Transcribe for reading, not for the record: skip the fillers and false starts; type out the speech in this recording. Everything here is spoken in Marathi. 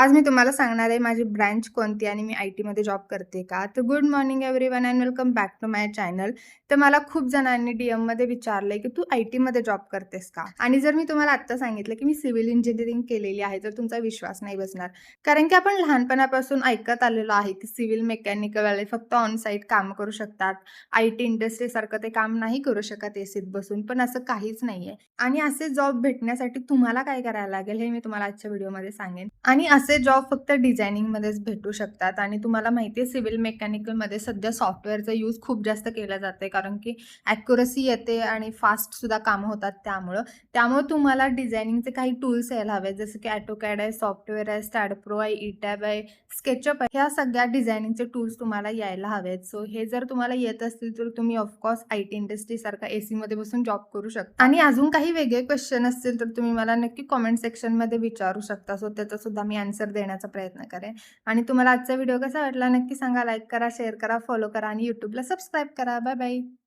आज मी तुम्हाला सांगणार आहे माझी ब्रँच कोणती आणि मी आय-टीमध्ये जॉब करते का? तर good morning everyone and welcome back to my channel. तर मला खूप जणांनी डी-एममध्ये विचारलंय, की "तू आय-टीमध्ये जॉब करतेस का?" आणि जर मी तुम्हाला आत्ता सांगितलं, की मी सिव्हिल इंजिनिअरिंग केलेली आहे, तर तुमचा विश्वास नाही बसणार. कारण की आपण लहानपणापासून ऐकत आलेलो आहे, की सिव्हिल मेकॅनिकलवाले फक्त ऑन साइट कामं करू शकतात. आय-टी इंडस्ट्रीसारखं ते काम नाही करू शकत एसीत बसून, पण असं काहीच नाहीये. आणि असे जॉब भेटण्यासाठी तुम्हाला काय करायला लागेल, हे मी तुम्हाला आजच्या व्हिडिओमध्ये सांगेन. आणि असे जॉब फक्त डिझायनिंगमध्येच भेटू शकतात आणि तुम्हाला माहिती आहे सिव्हिल मेकॅनिकलमध्ये सध्या सॉफ्टवेअरचा यूज खूप जास्त केला जाते कारण की ॲक्युरसी येते आणि फास्टसुद्धा कामं होतात त्यामुळं. त्यामुळे तुम्हाला डिझायनिंगचे काही टूल्स यायला हवेत जसं की AutoCAD आहे, सॉफ्टवेअर आहे, STAAD.Pro आहे, ETAB आहे, SketchUp आहे. ह्या सगळ्या डिझायनिंगचे टूल्स तुम्हाला यायला हवेत. सो हे जर तुम्हाला येत असतील तर तुम्ही ऑफकोर्स आय-टी इंडस्ट्रीसारखा एसीमध्ये बसून जॉब करू शकता. आणि अजून काही वेगळे क्वेश्चन असतील तर तुम्ही मला नक्की कमेंट सेक्शनमध्ये विचारू शकता. सो त्याचा सुद्धा मी आन्सर देण्याचा प्रयत्न करेन. आणि तुम्हाला आजचा व्हिडिओ कसा वाटला नक्की सांगा. लाईक करा, शेअर करा, फॉलो करा आणि YouTubeला सबस्क्राईब करा. Bye bye.